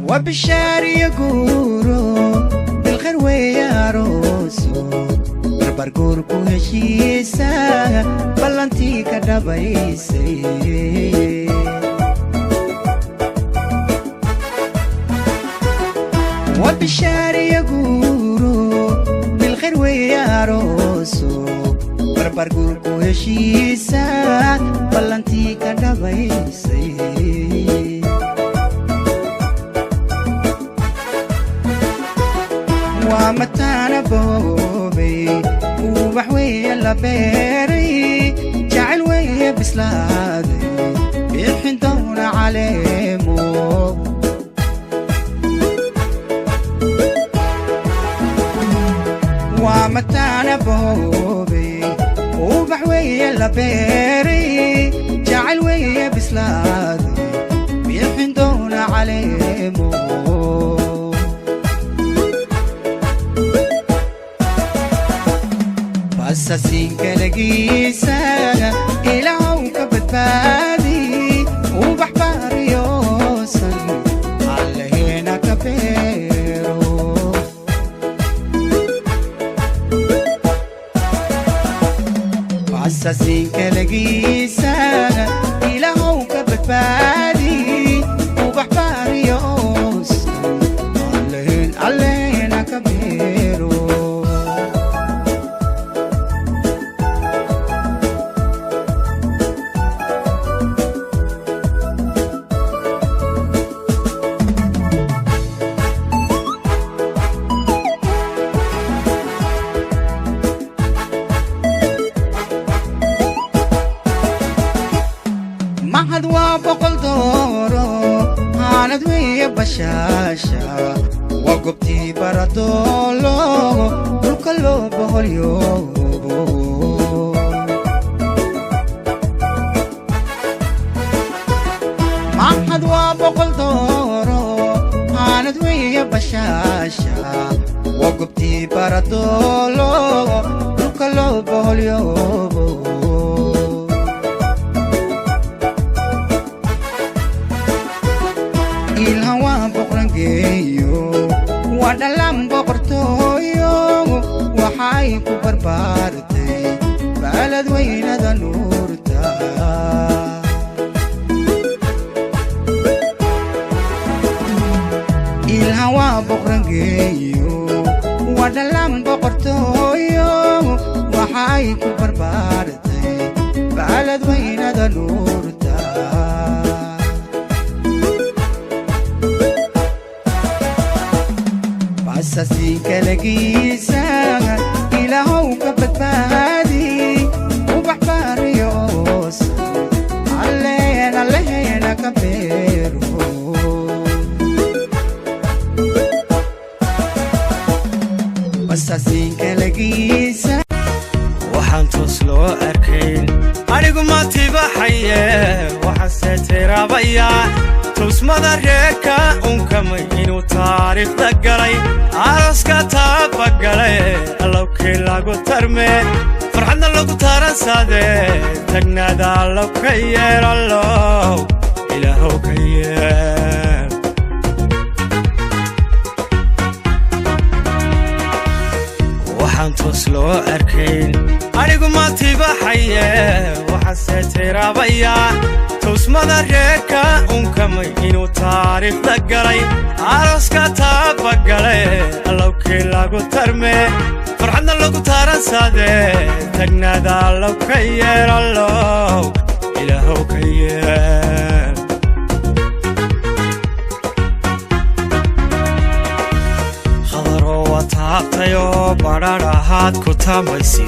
وبالشاري يقولوا بالخير وياروسو برقوركو هشيسا بلانتي كدبايسي وبالشاري يقولوا بالخير وياروسو برقوركو هشيسا بلانتي كدبايسي ومتانا بوبي وبحوي اللبيري جعل ويا بسلادي بيحن دون عليمو ومتانا بوبي وبحوي اللبيري جعل ويا بسلادي بيحن دون عليمو أساسين كالجيسة إلهو كبتبادي وبحبار يوصل على هنا كبيرو أساسين كالجيسة إلهو كبتبادي وبحبار يوصل على هنا كبيرو معهد وبقل دورو هاند ويا بشاشة وقبتي بردولو الكلو بهوليو معهد وبقل دورو هاند ويا بشاشة وقبتي بردولو الكلو بهوليو الهوى بقرنجيو ودلم بقرتويو وحايكو بربارتي بلد وين ذا نورتا الهوى بقرنجيو ودلم بقرتويو وحايكو بربارتي بلد وين ذا نورتا أساسي كالجيسة إلهو كبتبادي وبحبار يوصل علينا كبيرو أساسي كالجيسة وحان توصلو أركين أنيقو ما تباحيه وحسيت رابيا توس مدريكا أنكمي إنو تاريخ دقالي عرسكا تابقالي اللو كيلاقو ترمي فرحنا اللو تارنسادي تقنادا اللو كيير اللو إلهو كيير وحان توصلو أركين أنيقو ما تباحيه وحسيت رابيا توس مدريكا أنكمي إنو تاريخ دقالي عرسكا تابقالي اللو كيلاقو ترمي فرحنا اللو تارنسادي تقنادا اللو كيير اللو إلهو كيير خضرو وطاقتيو برارهات كتاميسيو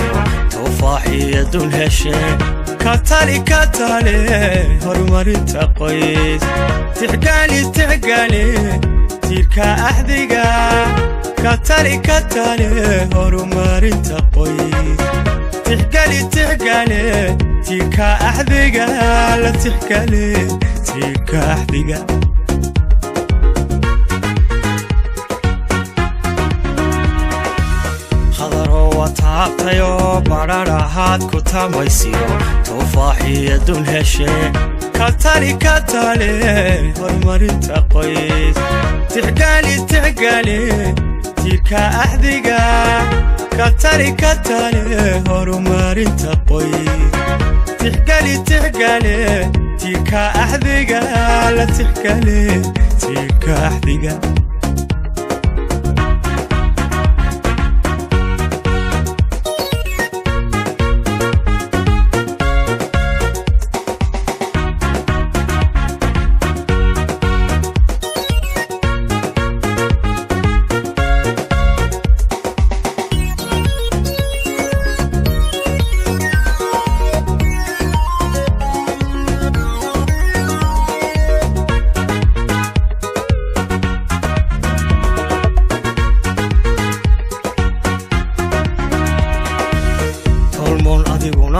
توفاحي دون هشي كتالي هرمرينتا قويس تحقالي تيركا أحدقا كتالي هرمرينتا قويس تحقالي تيركا أحدقا لا تحقالي تيركا أحدقا وطاقتيو برارهات كتاميسيو توفاحي دون هشي كتالي هرمرينتا قويس تحقالي تيكا أحدقا كتالي هرمارين تقوي تحقالي تيكا أحدقا لا تحقالي تيكا أحدقا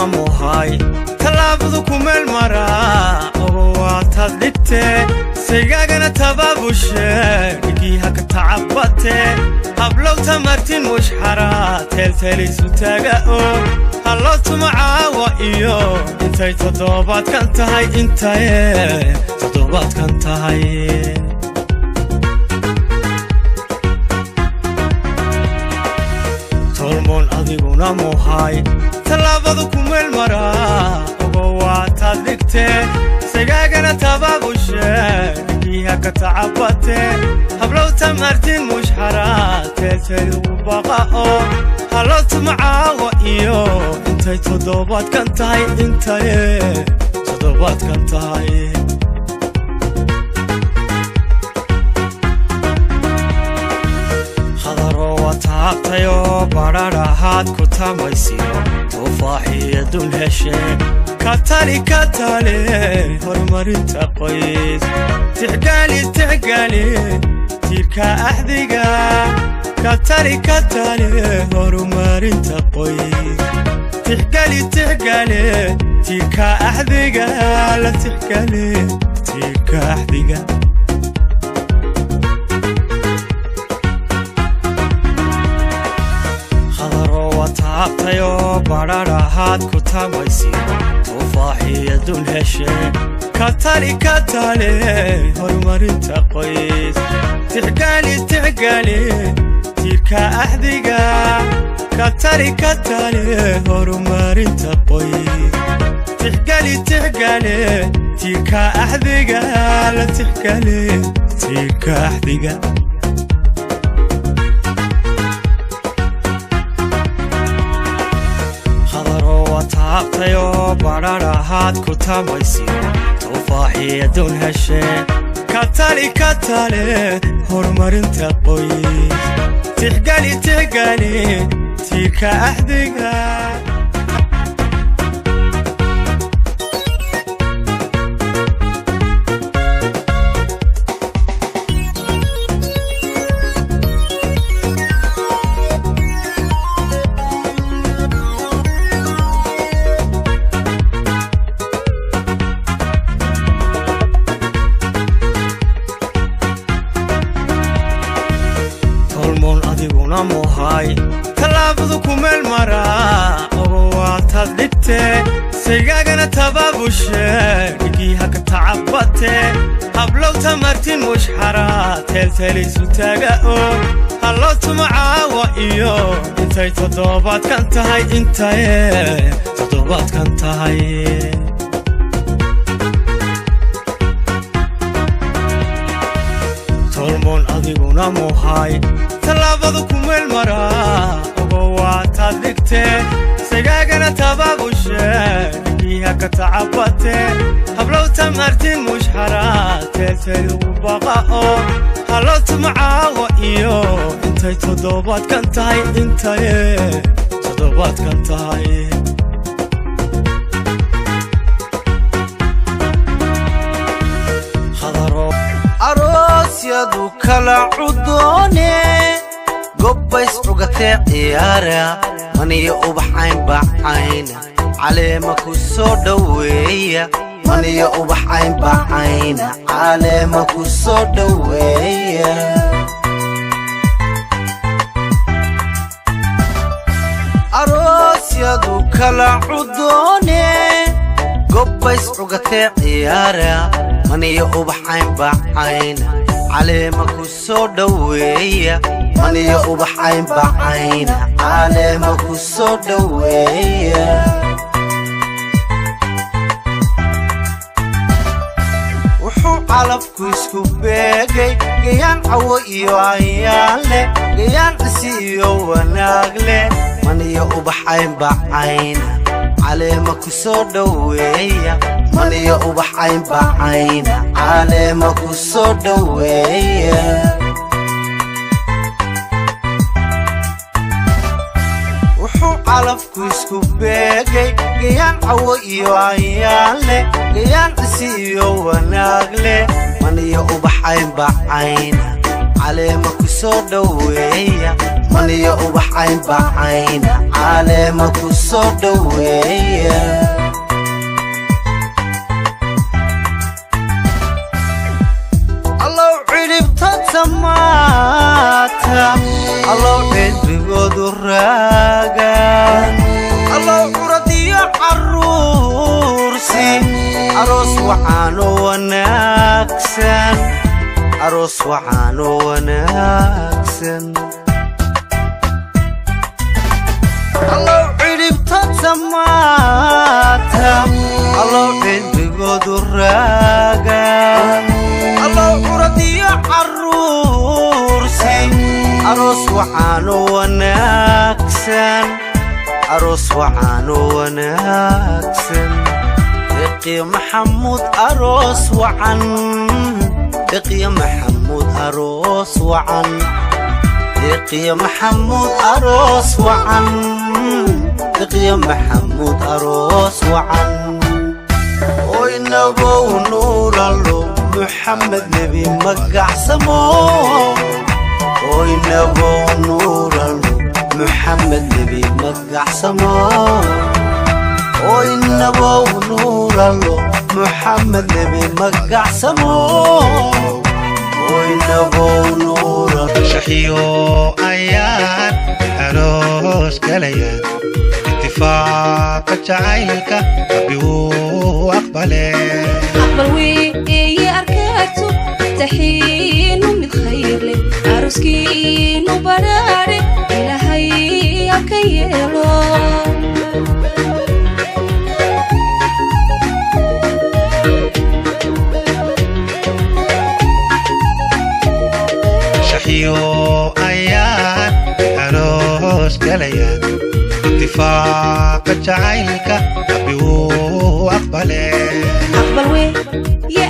موهاي تلابدو كمل مرا وواتاد ديبتي سيغاغنا تبابوشي لكيها كتعبتي هبلو تمرتين مش حرا تلتلي سوتاقاو هلوتو معاوا إيو انتاي تضوبات كانتهاي انتاي تضوبات كانتهاي تولمون أديقونا موهاي تلابدو كمل مرا وواتاد ديبتي سيغاغنا تبابوشي لكيها كتعبتي هبلو تمرتين مش حرا تلتلي وبقاو هلوتو معاوا إيو انتاي تضوبات كانتهاي انتاي تضوبات كانتهاي taabtayo bararahaad ku tamaysiyo tufaaxiya dul heshe katali horumarinta qoys tixgaali tiirka axdiga katali horumarinta qoys tixgaali tiirka axdiga la tixgaali tiirka axdiga taabtayo bararahaad ku tamaysiyo tufaaxiya dul heshe katali horumarinta qoys tixgaali tiirka axdiga katali horumarinta qoys tixgaali tiirka axdiga la tixgaali tiirka axdiga taabtayo bararahaad ku tamaysiyo tufaaxiya dul heshe katali horumarinta qoys tixgaali tiirka axdiga موهاي تلابدو كمل مرا وواتاد ديبتي سيغاغنا تبابوشي لكيها كتعبتي هبلو تمرتين مش حرا تلتلي سوتاقاو هلوتو معاوا إيو انتاي تضوبات كانتهاي انتاي تضوبات كانتهاي تولمون أديقونا موهاي تلابدو كمل مرا وواتاد ديبتي سيغاغنا تبابوشي لكيها كتعبتي هبلو تمرتين مش حرا تلتلي وبقاو هلوتو معاوا إيو انتاي تضوبات كانتهاي انتاي تضوبات كانتهاي aroosyadu kala cudoone gobbays cugatee ciyaara maniyo ubaxayn bacayna caleema ku soo dhoweeya maniyo ubaxayn bacayna caleema ku soo dhoweeya aroosyadu kala cudoone gobbays cugatee ciyaara maniyo ubaxayn bacayna عليما كسو دوية ماني وبحين بعينة عليما كسو دوية وحو علفكو يسكو بيجي جيان عو إيو عيالي جيان عسيو وناغلي ماني وبحين بعينة عليما كسو دوية ماني وبحين بعينة عليما كسو دوية وحو علفكو يسكو بيجي جيان عو إيو عيالي جيان عسيو وناغلي ماني وبحين بعينة عليما كسو دوية ماني وبحين بعينة عليما كسو دوية الله عرب تتماتا الله عرب قدراغا الله عردي عرورسي عروس وعانو وناكسن عروس وعانو وناكسن الله عرب تتماتا الله عرب قدراغا الله عردي عرورسي عروس وعانو وناكسن عروس وعانو وناكسن دقي محمود عروس وعن دقي محمود عروس وعن دقي محمود عروس وعن دقي محمود عروس وعن وينبو نور الله محمد نبي مقع سمو وينبو نور الله محمد نبي مقع سمو وينبو نور الله محمد نبي مقع سمو وينبو نور الله شحيو آيات عروس كليات اتفاق جعيلك أبيو أقبله أقبل وي أركاتو تحين من خير لي عروسكين وبراري إلهي أكيلو شحيو آيات عروس كليات اتفاق جعيلك أبيو أقبله أقبل وي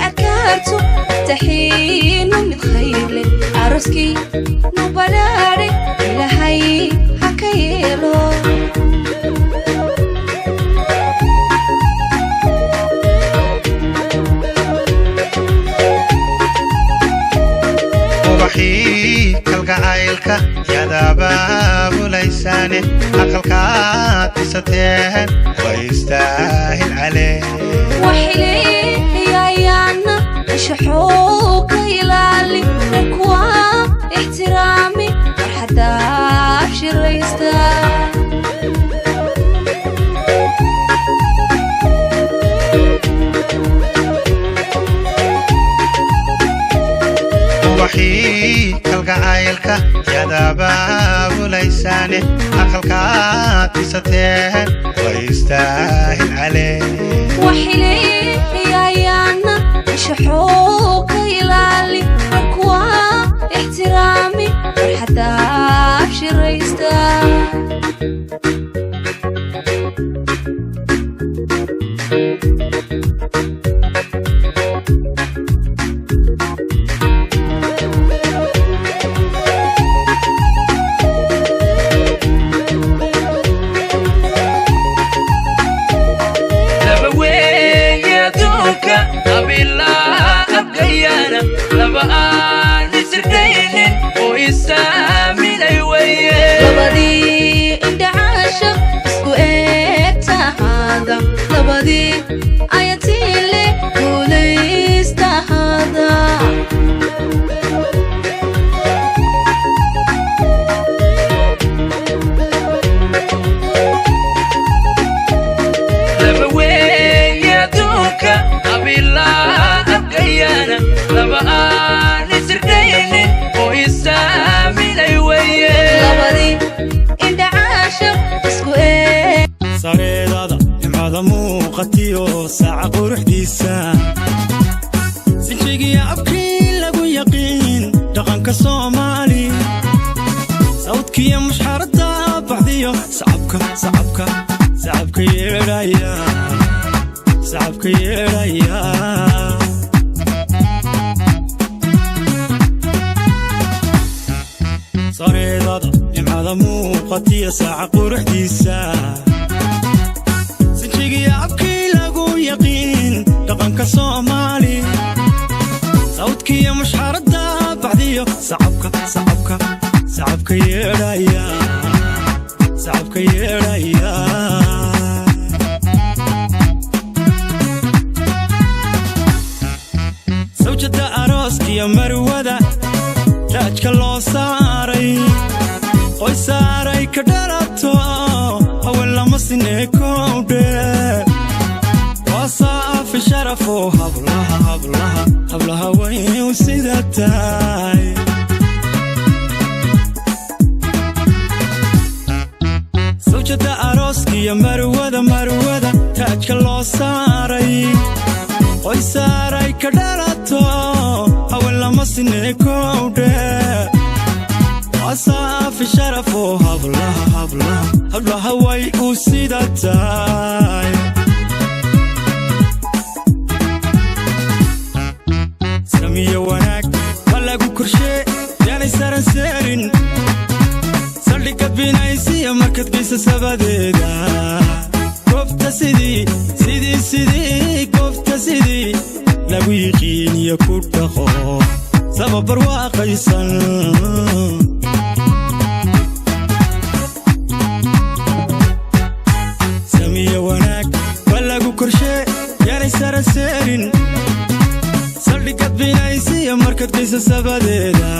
أركاتو تحين من خير لي عروسكين وبراري إلهي أكيلو وبحي كالقعايلك يا داباب ليساني أقلقات ستين ويستاهل عليه وحلي يا يانا شحوك يلالي ركوا احترامي وحدا أبشر يستاهل وحي كالقعايلك يا داباب ليساني أقلقات ستين ويستاهل عليه وحلي يا يانا شحوك يلالي ركوا احترامي وحدا أبشر يستاهل لبا آن سردين ويسامي ليويه لبدي muuqatiyo saaca quruxdiisa sinjigiya abkii lagu yaqiin dhaqanka Soomaali sawdkiya mushxarada baxdiyo sacabka yeeraya sareedada nimcada muuqatiya saaca quruxdiisa sinjigiya abkii lagu yaqiin dhaqanka Soomaali sawdkiya mushxarada baxdiyo sacabka yeeraya sawjada arooskiya marwada taajka loo saaray qoy saaray ka dhalato haween lama sinee kowdhe waa saafi sharafo hablaha wayn sida tahay sawjada arooskiya marwada taajka loo saaray qoy saaray ka dhalato haween lama sinee kowdhe waa saafi sharafo hablaha way u sida tahay samiyo wanaag waa lagu korshee yaanay saran seerin saldhigga binaysiya markad geysa sabadeeda goobta sidii lagu yiqiiniyo ku dhaqo sababar waaqaysan samiyo wanaag waa lagu korshee yaanay saran seerin saldhigga binaysiya markad geysa sabadeeda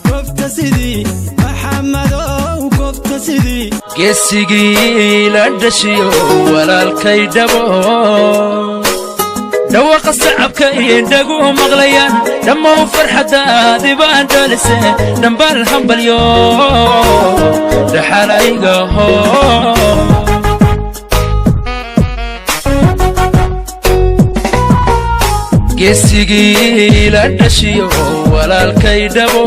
goobta sidii maxamadow goobta sidii geesigii la dhashiyo walaalkay dhabo dhawaqa sacabka indhagu maqlayaan dhammow farxadaadi baan dhalise dhambaal hambalyo dhaxalaygaho geesigii la dhashiyo walaalkay dhabo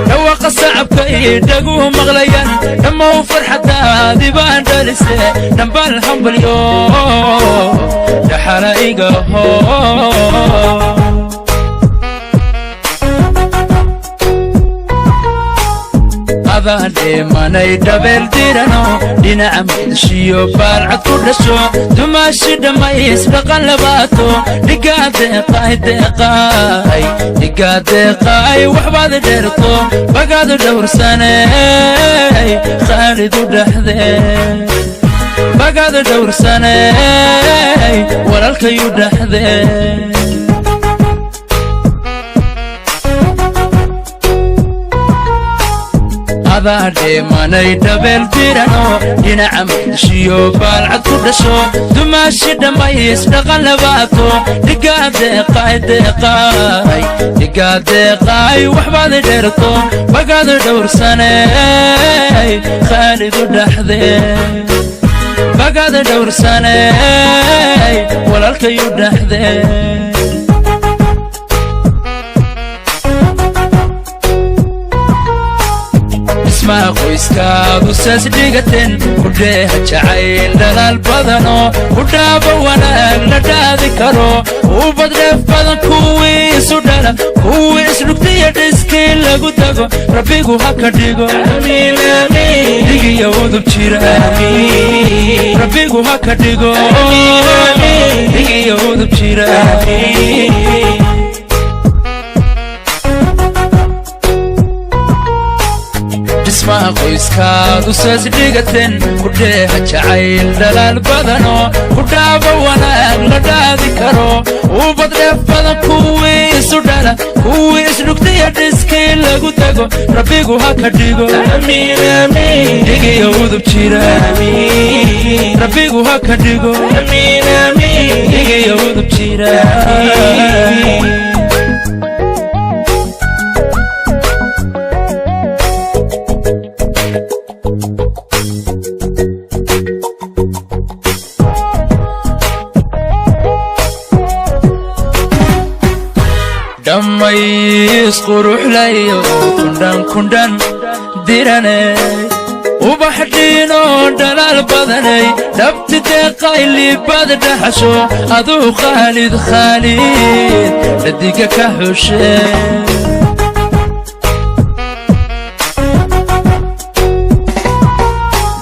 dhawaqa sacabka indhagu maqlayaan dhammow farxadaadi baan dhalise dhambaal hambalyo dhaxalaygaho adaan dheemanay dhabeel dirano dhinaca muqdishiyo baalcad ku dhasho dumaashi dhammays dhaqan labaato dhigaadeeqaay waxbaad dheerto bagaadu dhowrsaney khaalidu dhexdee bagaadu dhowrsaney walaalkayu dhexdee adaan dheemanay dhabeel dirano dhinaca muqdishiyo baalcad ku dhasho dumaashi dhammays dhaqan labaato dhigaadeeqaay waxbaad dheerto bagaadu dhowrsaney khaalidu dhexdee bagaadu dhowrsaney walaalkayu dhexdee ismaa qoyskaadu saas dhigateen kudheeha jacayl dhalaal badano kudhaaba wanaag la dhaadi karo ubad dheef badan kuwii isu dhala kuwii isdhugtiya dhiskii lagu tago rabbigu ha ka dhigo dhigiyo udub jira rabbigu ha ka dhigo dhigiyo udub jira ismaa qoyskaadu saas dhigateen kudheeha jacayl dhalaal badano kudhaaba wanaag la dhaadi karo ubad dheef badan kuwii isu dhala kuwii isdhugtiya dhiskii lagu tago rabbigu ha ka dhigo dhigiyo udub jira rabbigu ha ka dhigo dhigiyo udub jira dhammays qurux layo kundhan diranay ubax dhiino dhalaal badanay dhabti deeqay libad dhaxasho aduu khaalid dhadiga ka xushe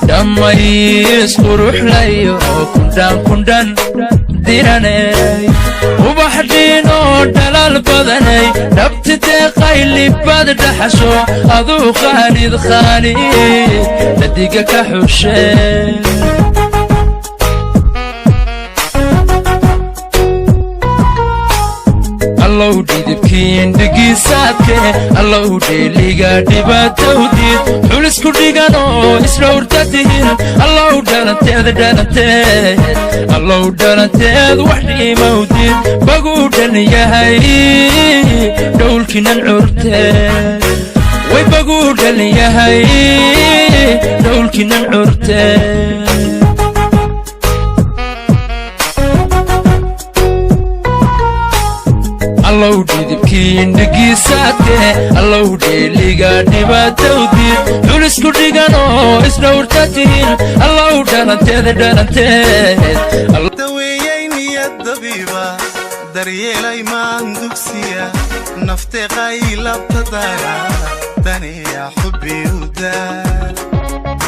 dhammays qurux layo kundhan diranay ubax dhiino dhalaal badanay dhabti deeqay libad dhaxasho aduu khaalid dhadiga ka xushe allow dhidibkiin dhigiisaadke allow dheeliga dhibaatowdiid xulisku dhigan oo isdhowrta tihin allow dhalanteed wax dhiimowdiid baguu dhan yahay dhowlkinan curteed way baguu dhan yahay dhowlkinan curteed allow dhidibkiin dhigiisaadke allow dheeliga dhibaatowdiid xulisku dhigan oo isdhowrta tihin allow dhalanteed daweeyey niyad dabiiba daryeelay maan dugsiya nafteeqay labta dara daniya xubbi u daa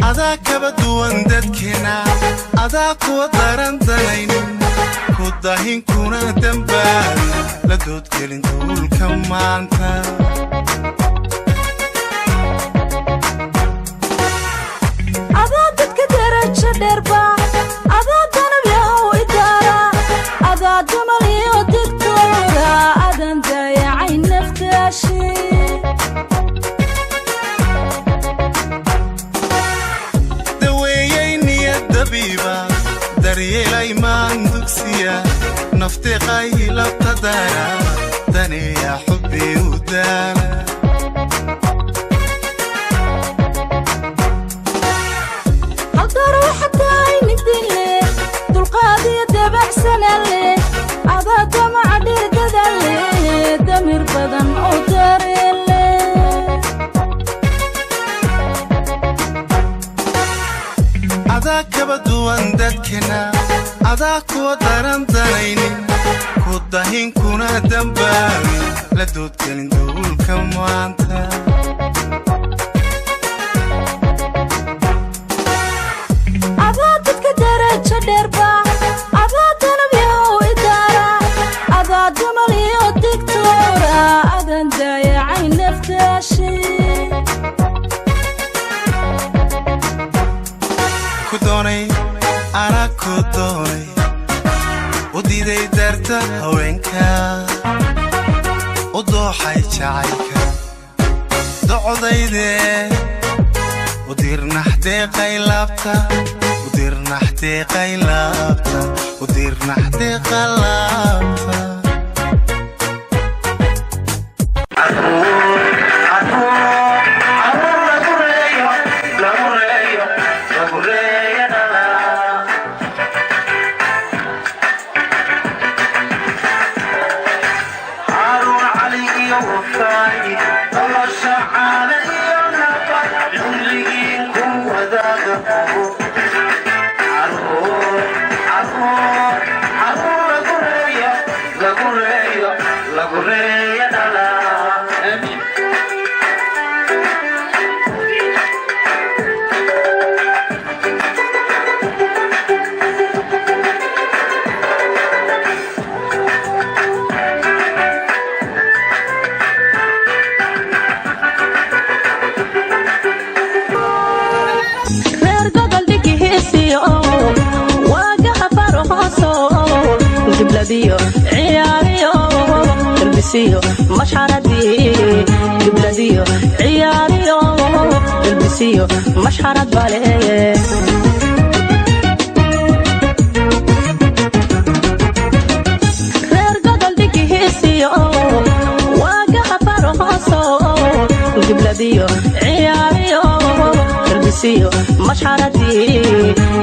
adaa kaba duwan dadkeena adaa kuwa daran danaynin ku dahinkuna dambaabin la doodgelin duulka maanta adaa dadka darajo dheerba adaa danab yahow idaara adaa damal iyo digtoora adan daayacay naftaashi daryeelay maan dugsiya nafteeqay labta dara daniya xubbi u daala haldaro xataay nidile dulqaadiyo dabacsanale adaa damaca dhirgadale damir badan oo dareele adaa kaba duwan dadkeena adaa kuwa daran danaynin ku dahinkuna dambaabin la doodgelin duulka maanta adaa dadka darajo dheerba adaa danab yahow idaara adaa damal iyo digtoora adan daayacay naftaashi ku doonay anaa ku doonay u diiday darta haweenka u dooxay jacaylka docodayde u dirnaxdeeqay laabta u dirnaxdeeqay laabta u dirnaxdeeqa laabta مشحردي بلاديو عياريو البسيو مشحرد بالي قبلديو عياريو البسيو مشحردي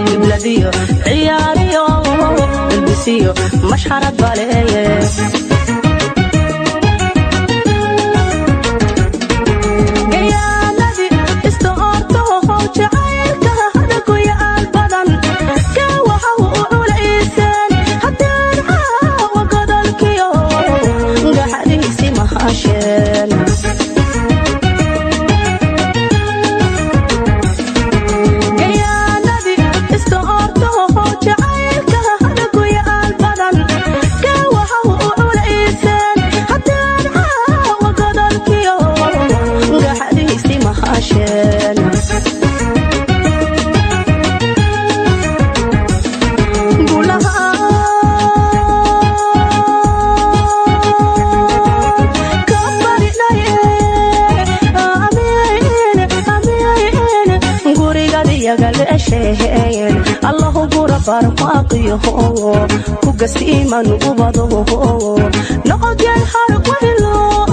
قبلديو عياريو البسيو مشحرد بالي الله غرفر فاقيه كقسيما وبضه نقض الحرق وهلو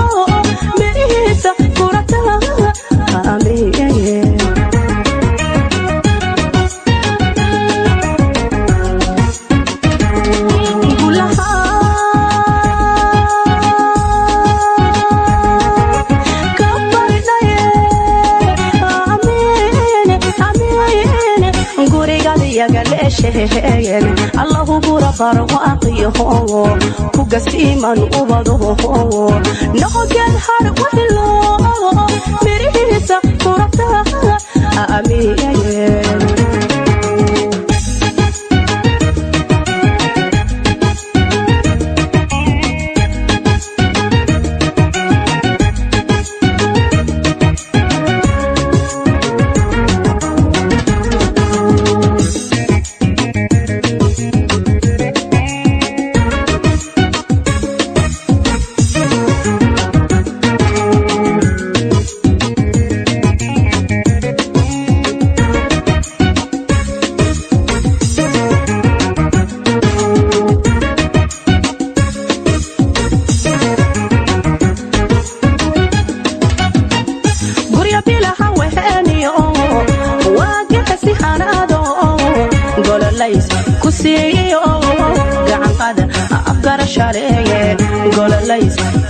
مريسة كرتها آمين الله غرفر واقيه كقسيما وبضه نقض الحرق وهلو مريسة كرتها آمين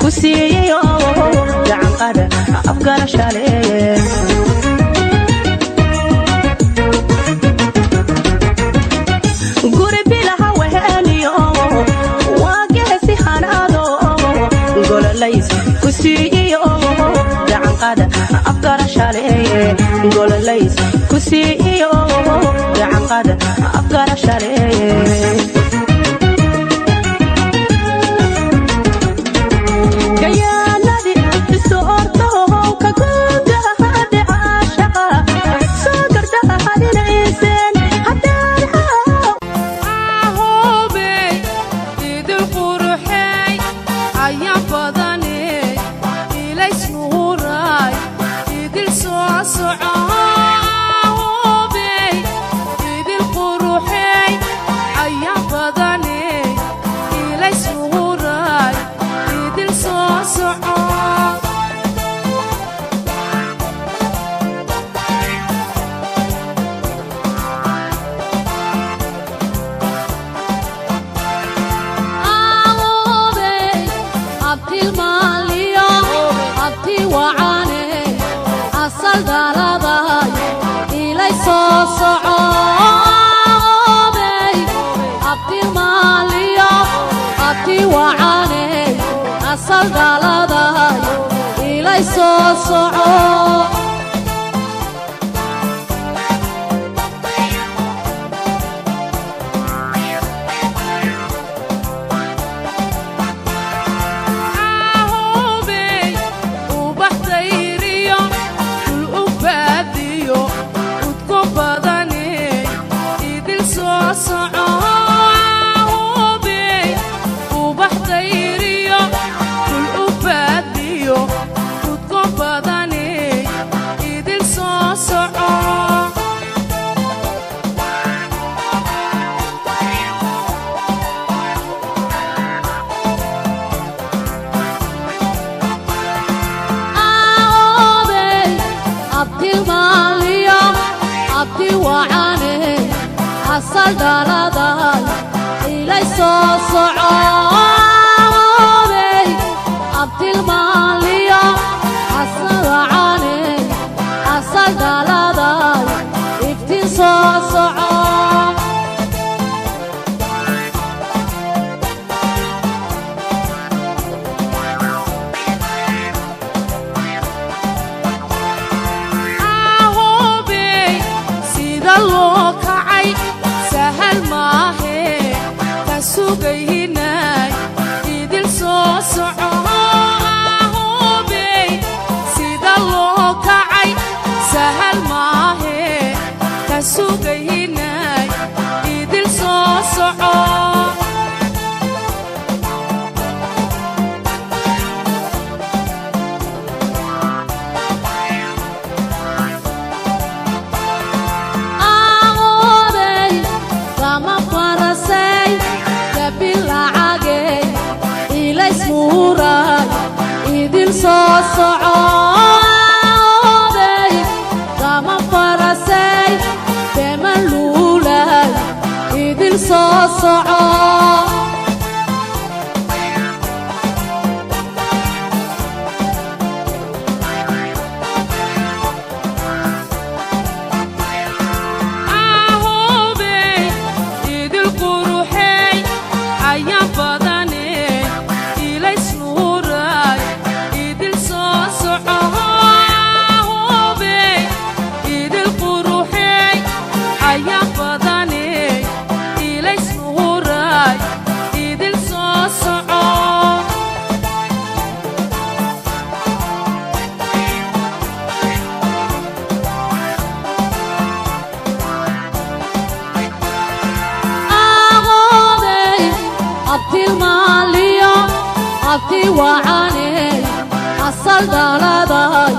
كسيو قعن قادة أفكار شاليه قربي لها وهانيو واقعسي حنادو قول ليس كسيو قعن قادة أفكار شاليه قول ليس كسيو قعن قادة أفكار شاليه asal dhaladay ilay soo socoobey abtilmaaliyo asalacaney asal dhaladay iftiin soo soco socoobey kama farasay beema luulay idin soo soco abti wacaney asal dhaladay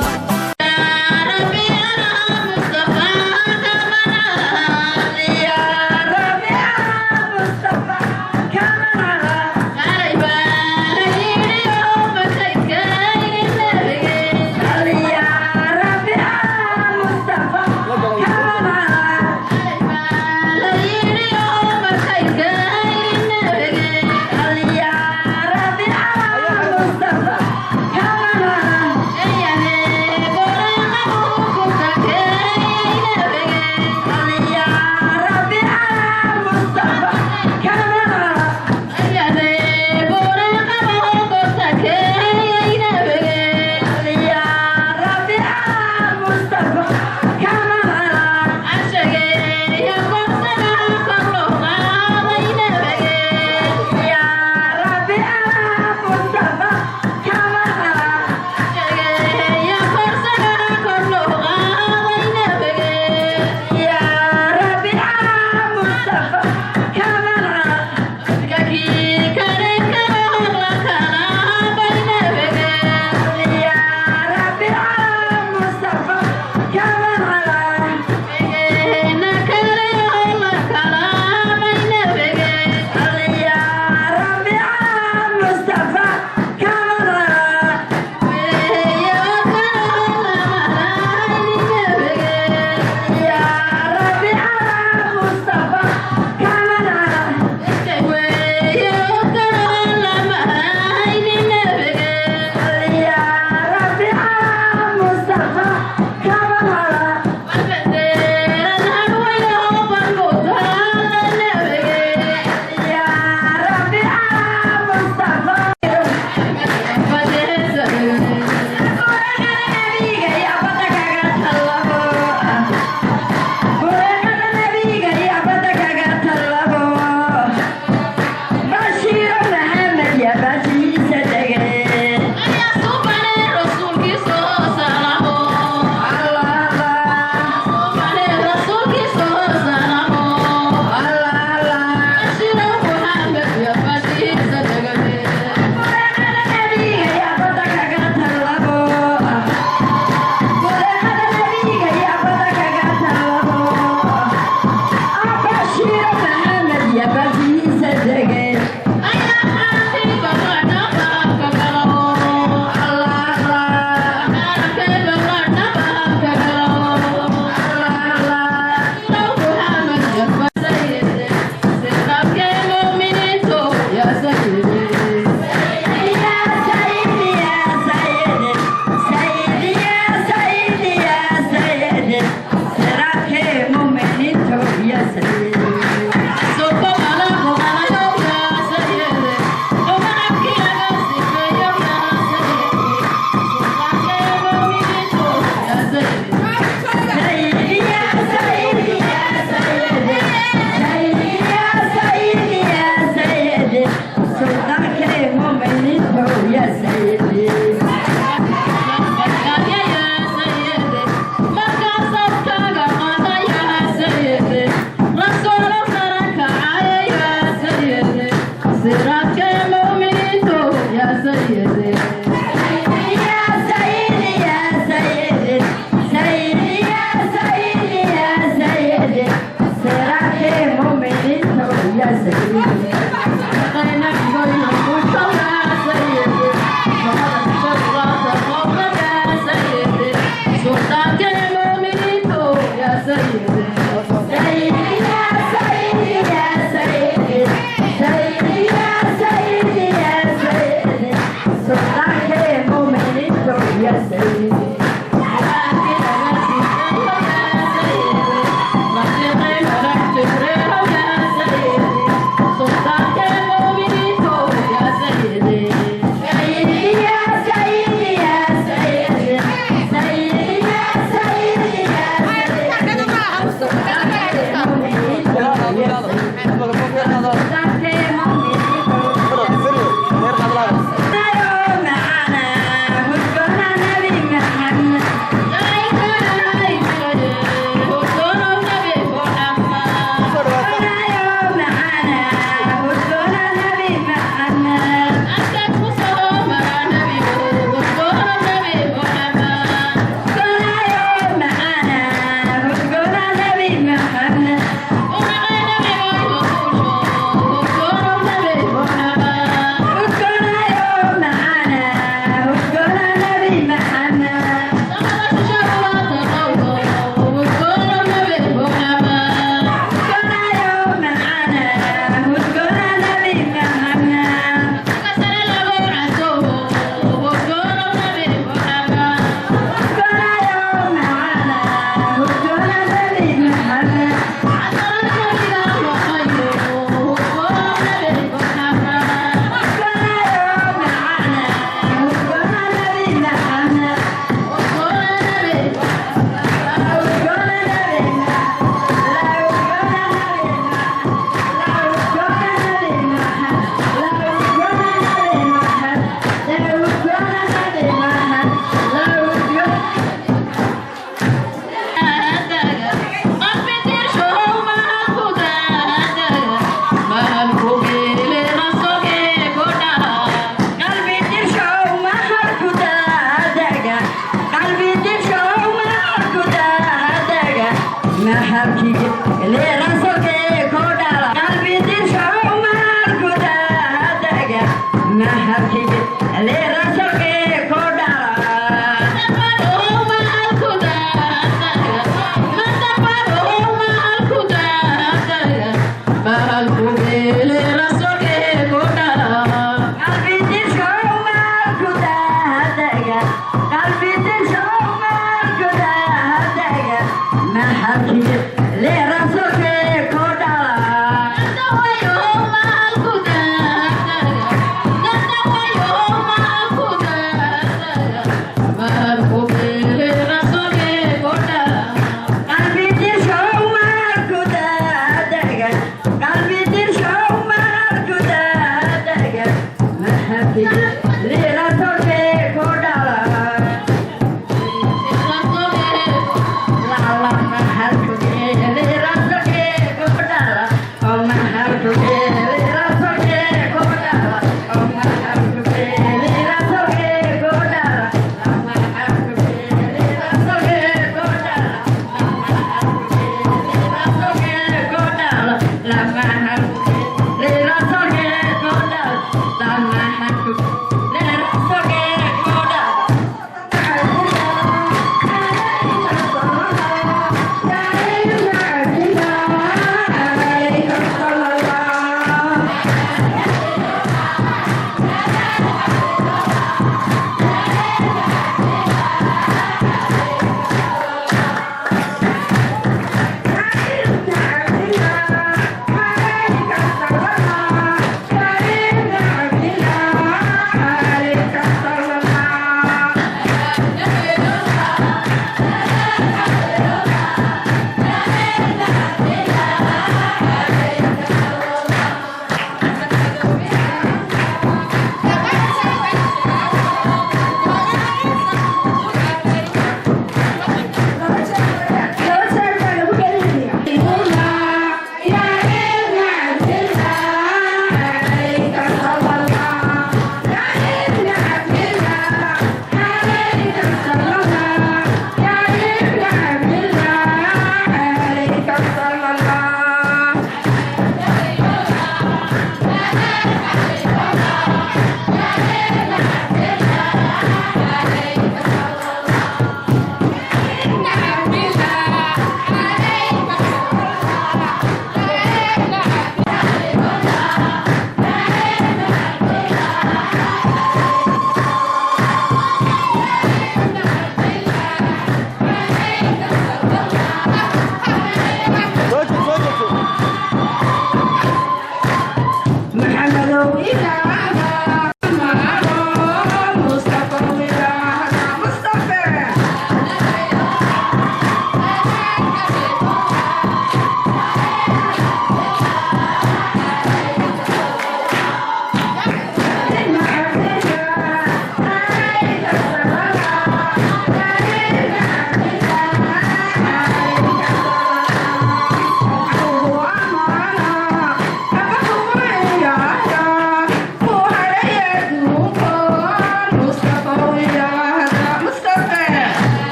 Lama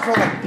Yeah.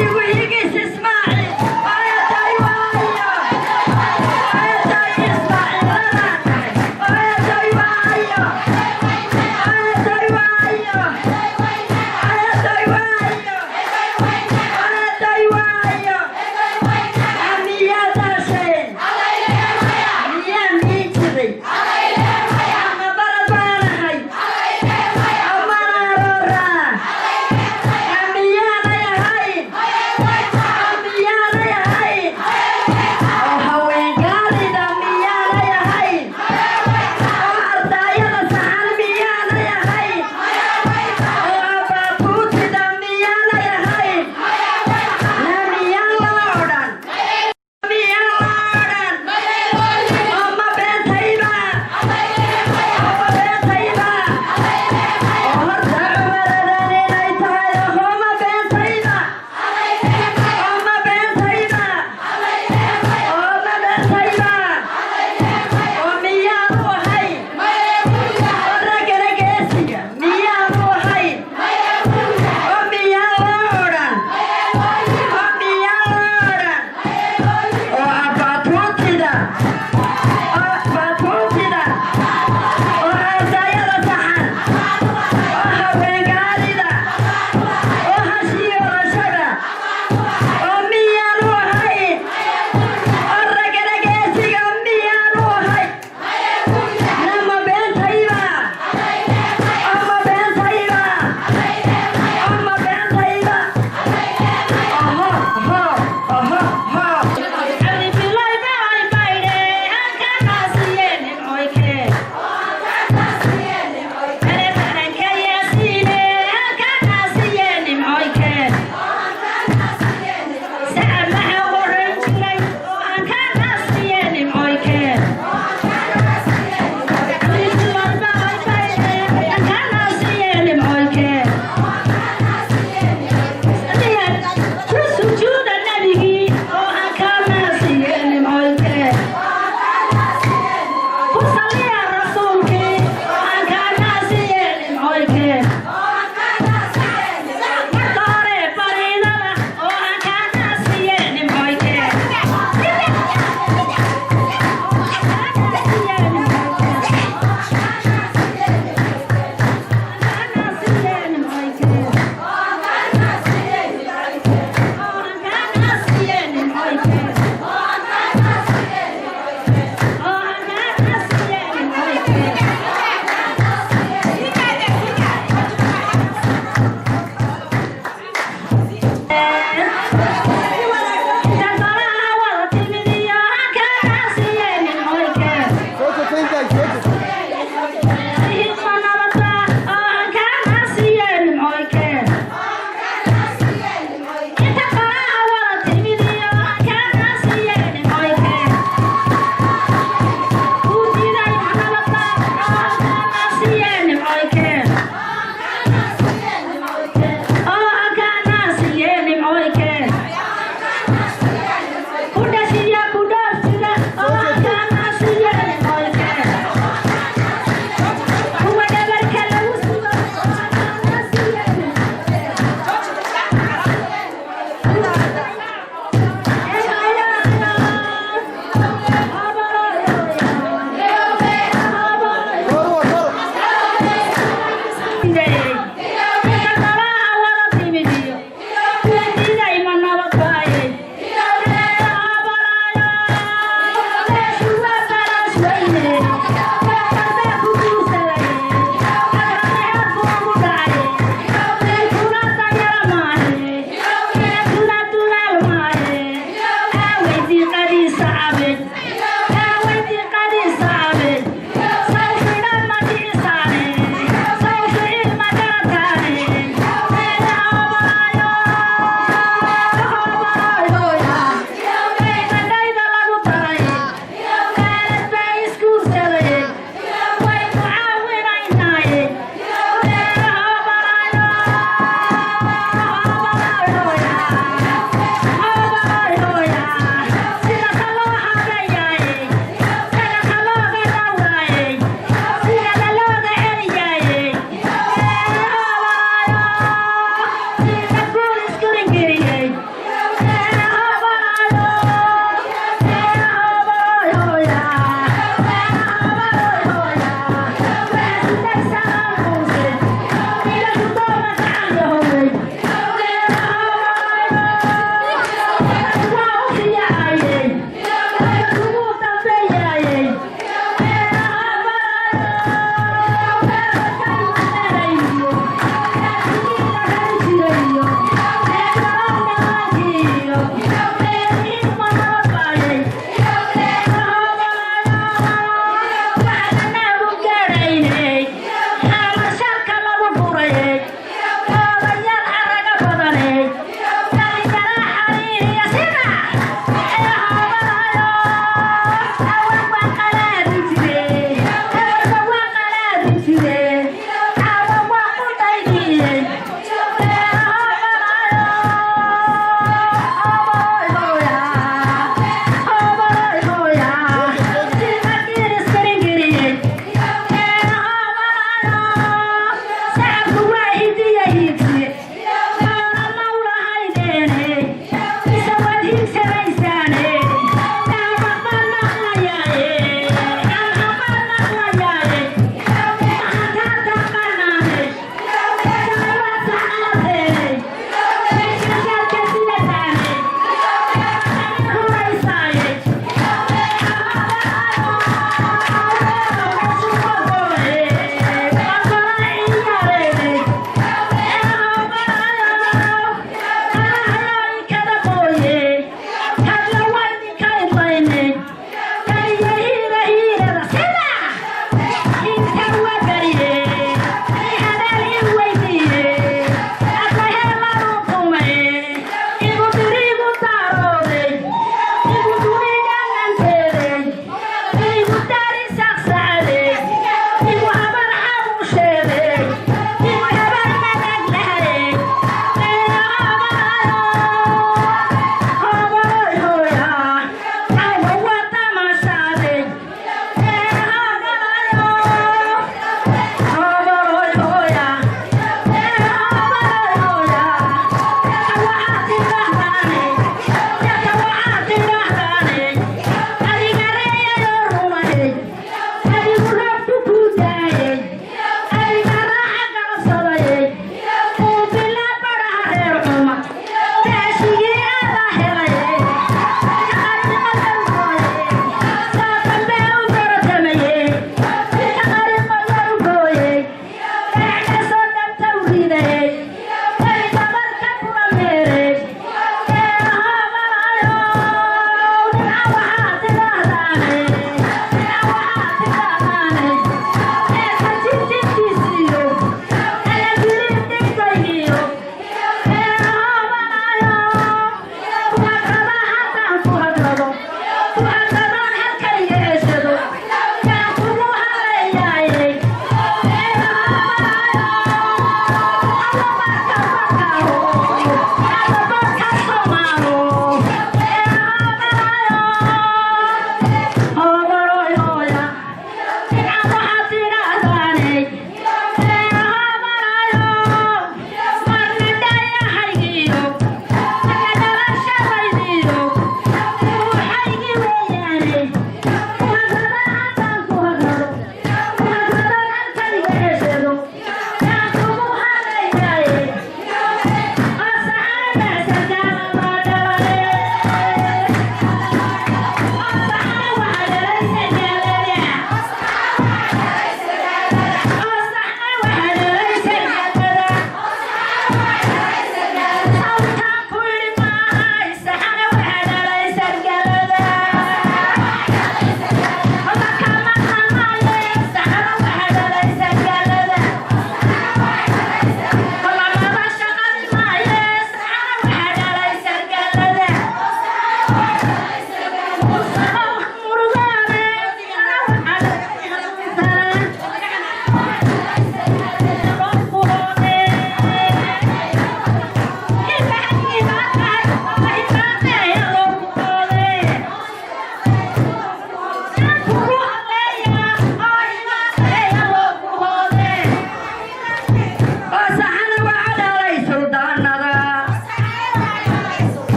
Yeah.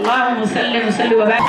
اللهم صل وسلم وبارك.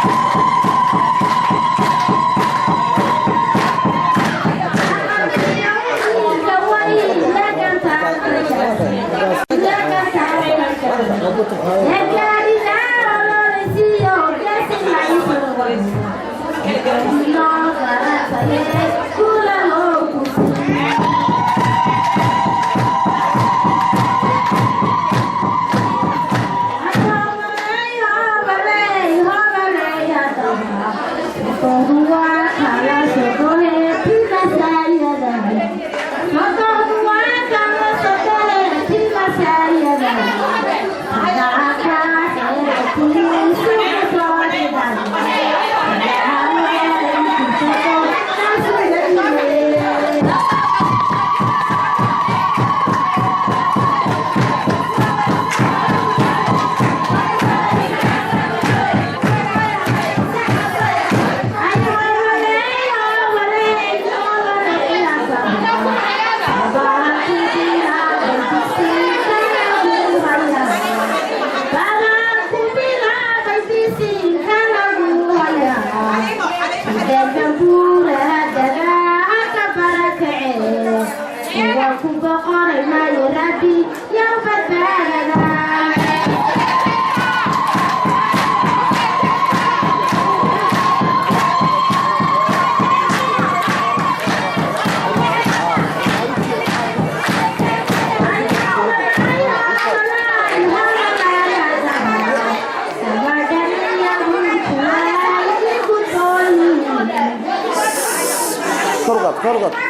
فرقت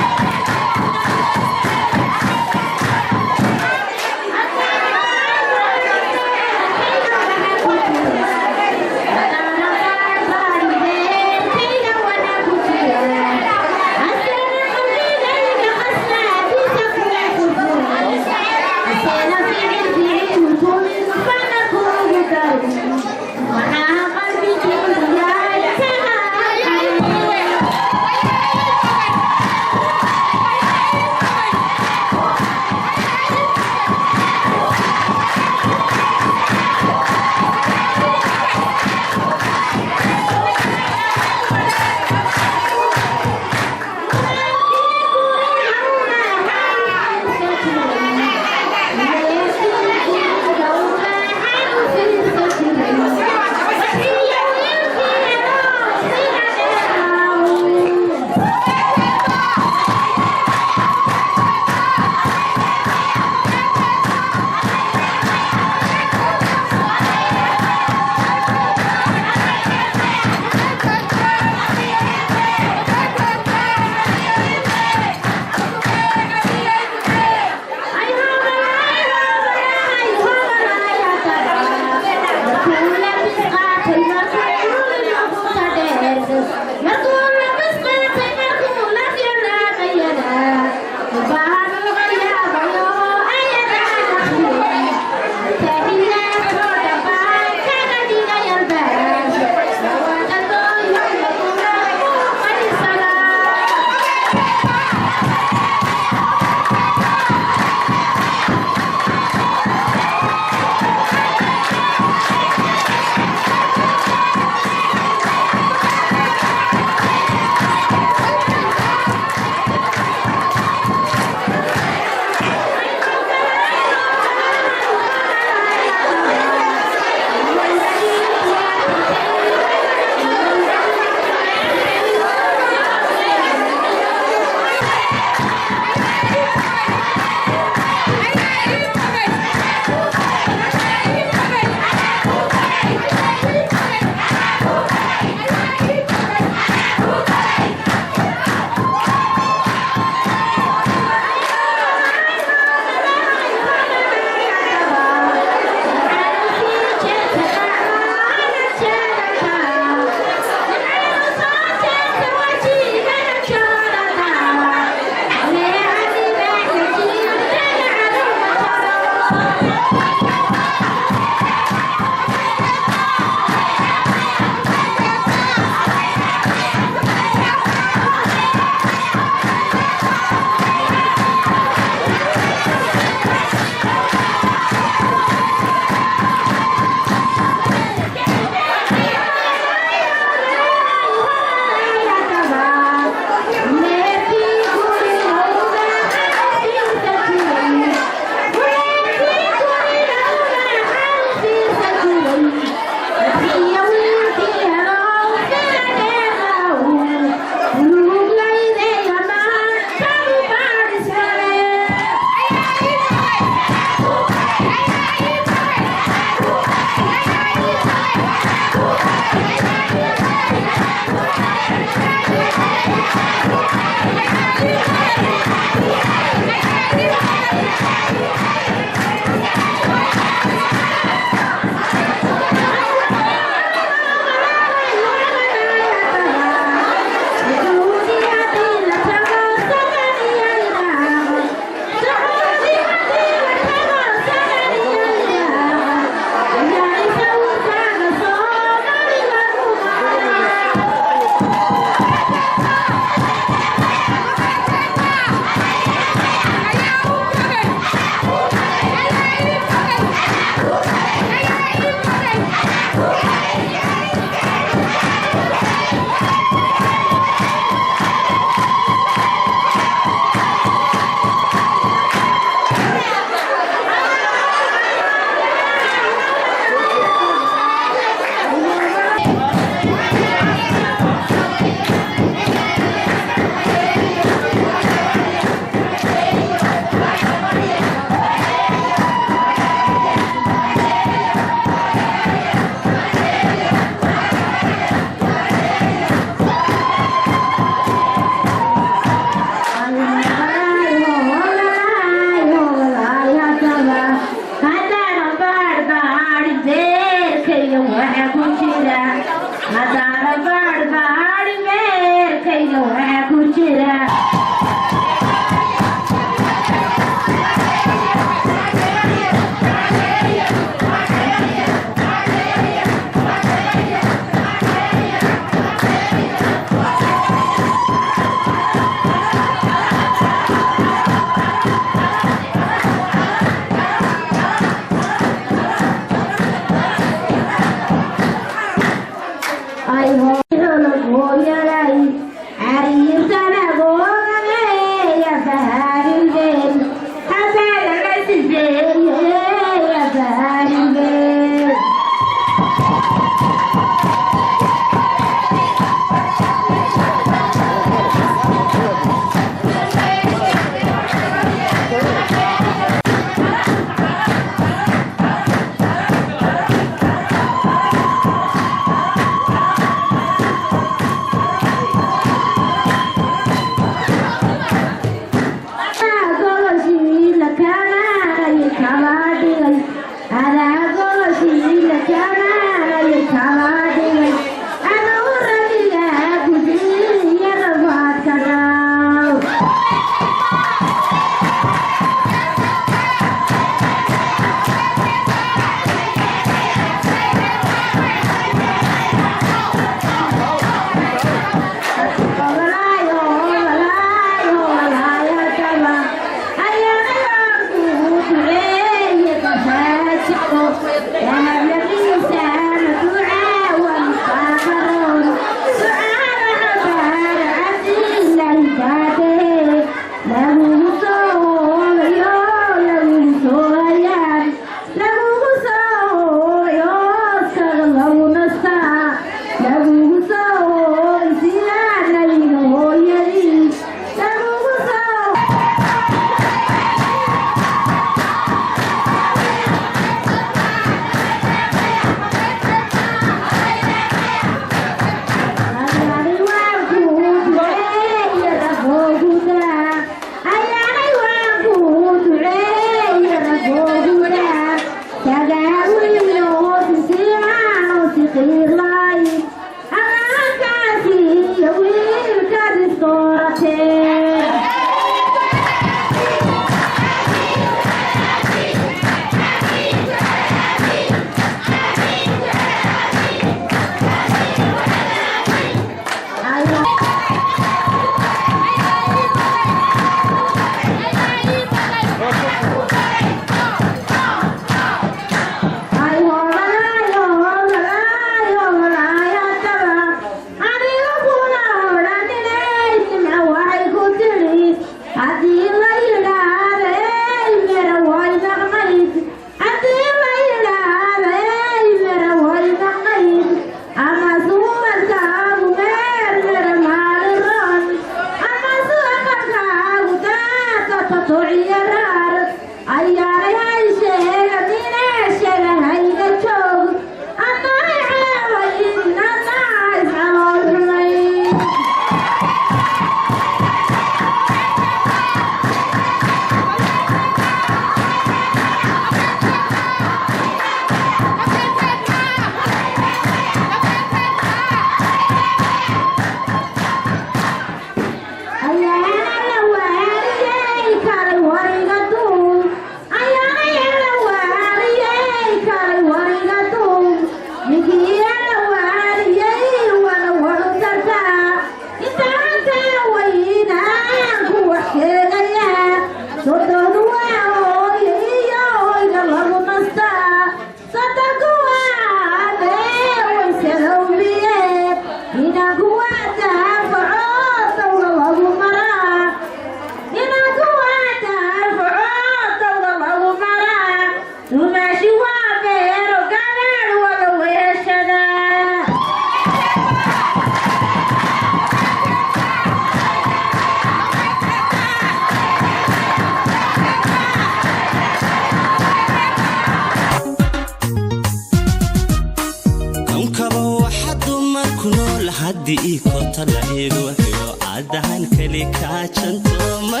haddii koota la eego waxyo cadahan kali ka janto ma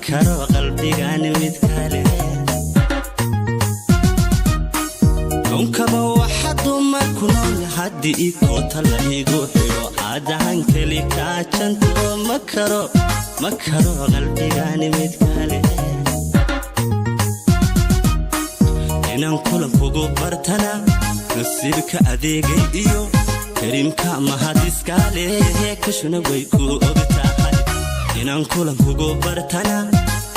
karo qalbigan mid kale unkaba waxa dumar ku nool haddii koota la igu xiro caadahan keli kaajanto ma karo qalbigani mid kale inaan kulan kugu bartana nasiibka adeegay iyo karimka mahadiskale kashuna way ku ogtahay inaan kulan kugu bartana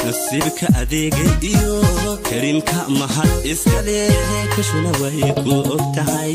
nasiibka adeegay iyo karimka mahadiskale kashuna way ku ogtahay